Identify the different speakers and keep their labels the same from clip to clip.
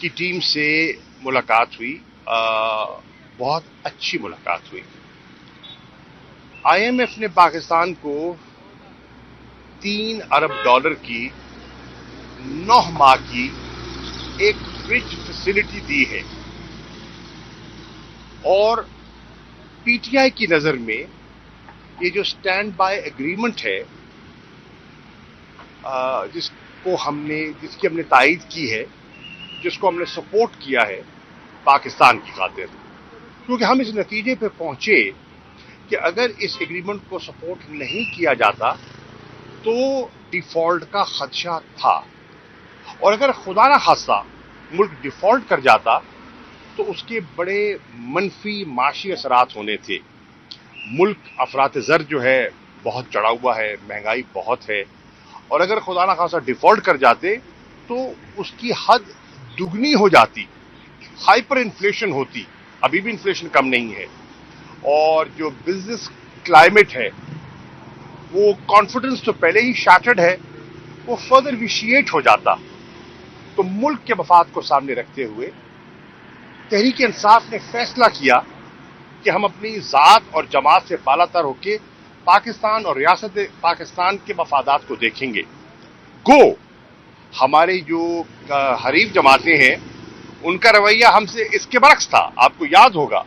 Speaker 1: की टीम से मुलाकात हुई, बहुत अच्छी मुलाकात हुई। आईएमएफ ने पाकिस्तान को $3 अरब की 9 माह की एक ब्रिज फैसिलिटी दी है और पीटीआई की नजर में ये जो स्टैंड बाय एग्रीमेंट है जिसकी हमने तायीद की है, जिसको हमने सपोर्ट किया है पाकिस्तान की खातिर, क्योंकि हम इस नतीजे पे पहुंचे कि अगर इस एग्रीमेंट को सपोर्ट नहीं किया जाता तो डिफॉल्ट का खदशा था, और अगर खुदा ना खास्ता मुल्क डिफॉल्ट कर जाता तो उसके बड़े मनफी माशी असरात होने थे। मुल्क अफरात ज़र जो है बहुत चढ़ा हुआ है, महंगाई बहुत है, और अगर खुदा ना खास्ता डिफॉल्ट कर जाते तो उसकी हद दुगनी हो जाती, हाइपर इन्फ्लेशन होती। अभी भी इन्फ्लेशन कम नहीं है, और जो बिजनेस क्लाइमेट है वो कॉन्फिडेंस तो पहले ही शैटर्ड है, वो फर्दर विशिएट हो जाता। तो मुल्क के मफाद को सामने रखते हुए तहरीक इंसाफ ने फैसला किया कि हम अपनी ज़ात और जमात से बालातर होकर पाकिस्तान और रियासत पाकिस्तान के मफादात को देखेंगे। गो हमारे जो हरीफ जमातें हैं उनका रवैया हमसे इसके बरक्स था। आपको याद होगा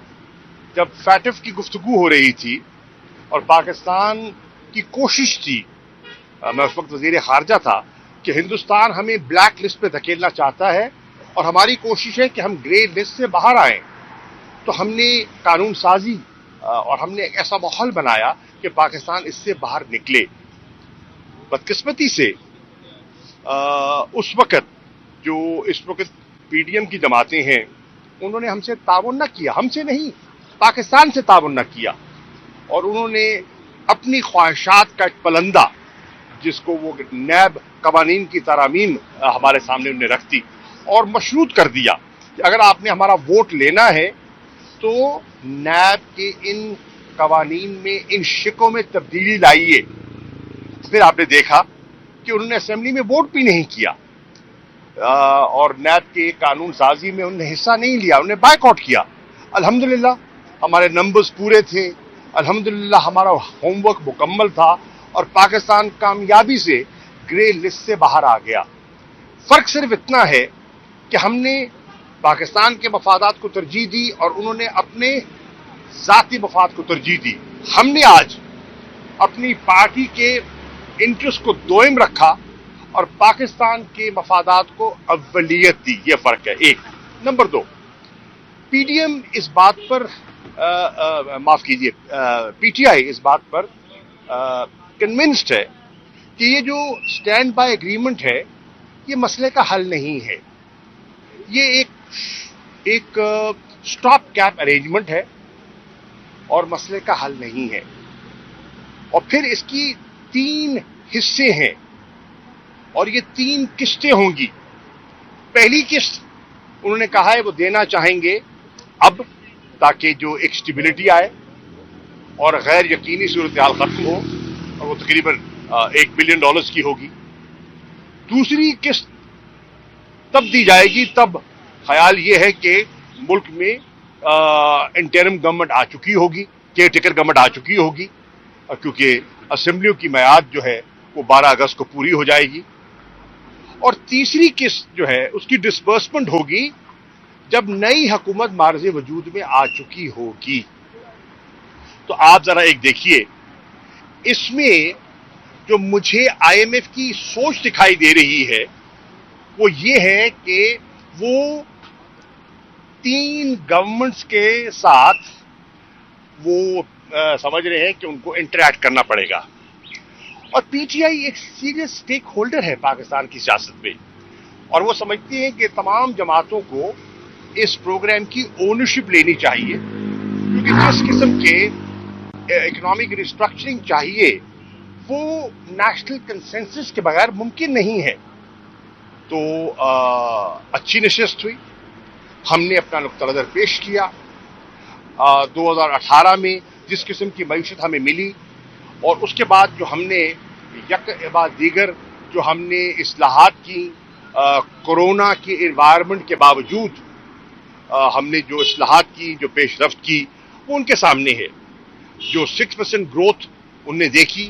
Speaker 1: जब फैटिफ की गुफ्तगू हो रही थी और पाकिस्तान की कोशिश थी, मैं उस वक्त वजीर खारजा था, कि हिंदुस्तान हमें ब्लैक लिस्ट पे धकेलना चाहता है और हमारी कोशिश है कि हम ग्रे लिस्ट से बाहर आएं। तो हमने कानून साजी और हमने एक ऐसा माहौल बनाया कि पाकिस्तान इससे बाहर निकले। बदकिस्मती से उस वक्त जो इस वक्त पीडीएम की जमातें हैं उन्होंने हमसे ताउन न किया, हमसे नहीं पाकिस्तान से ताउन न किया, और उन्होंने अपनी ख्वाहिशात का एक पलंदा जिसको वो नैब कवानीन की तरामीम हमारे सामने उन्हें रख दी और मशरूत कर दिया कि अगर आपने हमारा वोट लेना है तो नैब के इन कवानीन में, इन शिकों में तब्दीली लाइए। फिर आपने देखा कि उन्होंने असेंबली में वोट भी नहीं किया और नैब के कानून साजी में उन्होंने हिस्सा नहीं लिया, उन्होंने बायकॉट किया। अल्हम्दुलिल्लाह हमारे नंबर्स पूरे थे, अल्हम्दुलिल्लाह हमारा होमवर्क मुकम्मल था और पाकिस्तान कामयाबी से ग्रे लिस्ट से बाहर आ गया। फर्क सिर्फ इतना है कि हमने पाकिस्तान के मफादात को तरजीह दी और उन्होंने अपने जाती मफाद को तरजीह दी। हमने आज अपनी पार्टी के इंटरेस्ट को दोयम रखा और पाकिस्तान के मफादात को अव्वलियत दी। यह फर्क है एक। नंबर 2, पीडीएम इस बात पर माफ कीजिए पीटीआई इस बात पर कन्विंस्ड है कि ये जो स्टैंड बाय एग्रीमेंट है ये मसले का हल नहीं है, ये एक स्टॉप कैप अरेंजमेंट है और मसले का हल नहीं है। और फिर इसकी 3 हिस्से हैं और ये 3 किस्तें होंगी। पहली किस्त उन्होंने कहा है वो देना चाहेंगे अब, ताकि जो एक स्टेबिलिटी आए और गैर यकीनी सूरत हाल खत्म हो, और वो तकरीबन $1 बिलियन की होगी। दूसरी किस्त तब दी जाएगी तब ख्याल ये है कि मुल्क में इंटरिम गवर्नमेंट आ चुकी होगी, केयर टेकर गवर्नमेंट आ चुकी होगी, क्योंकि असेंबलियों की मियाद जो है वो 12 अगस्त को पूरी हो जाएगी। और तीसरी किस्त जो है उसकी डिस्बर्समेंट होगी जब नई हुकूमत मार्ज़े वजूद में आ चुकी होगी। तो आप जरा एक देखिए, इसमें जो मुझे आईएमएफ की सोच दिखाई दे रही है वो ये है कि वो 3 गवर्नमेंट्स के साथ वो समझ रहे हैं कि उनको इंटरैक्ट करना पड़ेगा। और पीटीआई एक सीरियस स्टेक होल्डर है पाकिस्तान की सियासत में, और वो समझती है कि तमाम जमातों को इस प्रोग्राम की ओनरशिप लेनी चाहिए, क्योंकि जिस किस्म के इकोनॉमिक रिस्ट्रक्चरिंग चाहिए वो नेशनल कंसेंसस के बगैर मुमकिन नहीं है। तो अच्छी नशिस्त हुई, हमने अपना नुक्ता नज़र पेश किया। 2018 में जिस किस्म की मईशत हमें मिली और उसके बाद जो हमने यक बाद दीगर जो हमने इस्लाहात की, कोरोना की एनवायरनमेंट के बावजूद हमने जो इस्लाहात की, जो पेशरफ्त की, वो उनके सामने है। जो 6% ग्रोथ उनने देखी,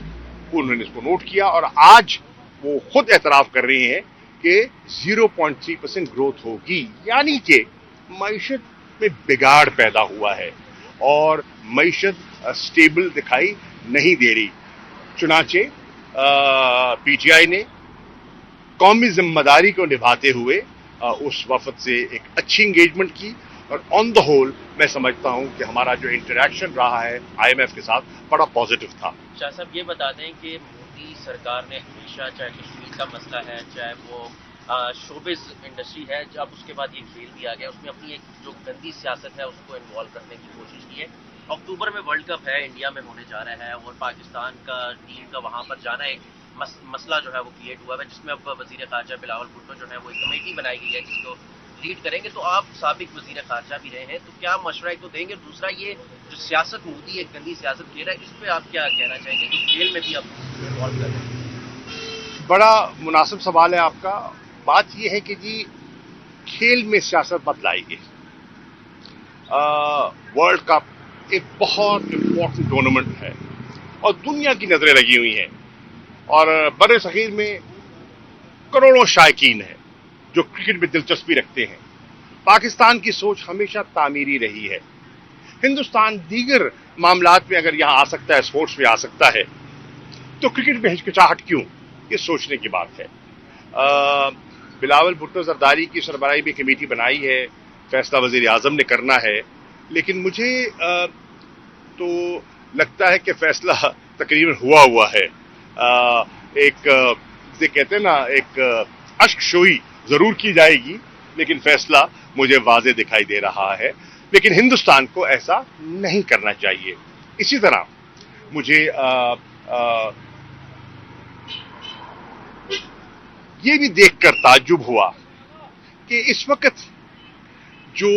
Speaker 1: उन्होंने इसको नोट किया और आज वो खुद एतराफ कर रहे हैं कि 0.3% ग्रोथ होगी, यानी कि मईशत में बिगाड़ पैदा हुआ है और मईशत स्टेबल दिखाई नहीं दे रही। चुनाचे पीटीआई ने कौमी जिम्मेदारी को निभाते हुए उस वफद से एक अच्छी इंगेजमेंट की और ऑन द होल मैं समझता हूं कि हमारा जो इंटरेक्शन रहा है आईएमएफ के साथ बड़ा पॉजिटिव था।
Speaker 2: शाह साहब ये बता दें कि मोदी सरकार ने हमेशा, चाहे कश्मीर का मसला है, चाहे वो शोबिज इंडस्ट्री है, जब उसके बाद ये खेल दिया गया, उसमें अपनी एक जो गंदी सियासत है उसको इन्वॉल्व करने की कोशिश की है। अक्टूबर में वर्ल्ड कप है, इंडिया में होने जा रहा है और पाकिस्तान का टीम का वहां पर जाना एक मसला जो है वो क्रिएट हुआ है, जिसमें अब वजीर खारजा बिलावल भुट्टो जो है वो एक कमेटी बनाई गई है जिसको लीड करेंगे। तो आप साबिक वजीर खारजा भी रहे हैं, तो क्या मशवरा एक तो देंगे, दूसरा ये जो सियासत मोदी एक गंदी सियासत खेल रहा है, इस पर आप क्या कहना चाहेंगे कि खेल में भी आप इन्वॉल्व कर रहे हैं?
Speaker 1: बड़ा मुनासिब सवाल है आपका। बात यह है कि जी खेल में सियासत मत लाइए। वर्ल्ड कप एक बहुत इंपॉर्टेंट टूर्नामेंट है और दुनिया की नजरें लगी हुई हैं और बड़े सगीर में करोड़ों शायकीन हैं जो क्रिकेट में दिलचस्पी रखते हैं। पाकिस्तान की सोच हमेशा तामीरी रही है। हिंदुस्तान दीगर मामलात में अगर यहां आ सकता है, स्पोर्ट्स में आ सकता है, तो क्रिकेट में हिचकिचाहट क्यों, ये सोचने की बात है। बिलावल भुट्टो जरदारी की सरबराही में कमेटी बनाई है, फैसला वजीर आजम ने करना है, लेकिन मुझे तो लगता है कि फैसला तकरीबन हुआ है। एक जिसे कहते हैं ना, एक अश्कशोई जरूर की जाएगी, लेकिन फैसला मुझे वाज़े दिखाई दे रहा है। लेकिन हिंदुस्तान को ऐसा नहीं करना चाहिए। इसी तरह मुझे ये भी देखकर ताज्जुब हुआ कि इस वक्त जो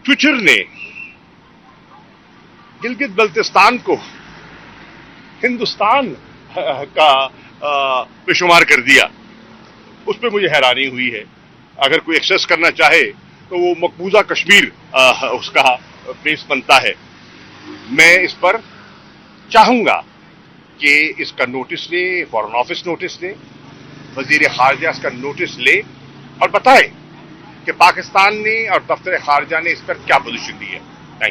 Speaker 1: ट्विटर ने गिलगित बल्तिस्तान को हिंदुस्तान का बेशुमार कर दिया, उस पर मुझे हैरानी हुई है। अगर कोई एक्सेस करना चाहे तो वो मकबूजा कश्मीर उसका बेस बनता है। मैं इस पर चाहूंगा कि इसका नोटिस ले, फॉरेन ऑफिस नोटिस ले, वजीर खारजा इसका नोटिस ले और बताए कि पाकिस्तान ने और दफ्तर खारजा ने इस पर क्या पोजीशन दी है।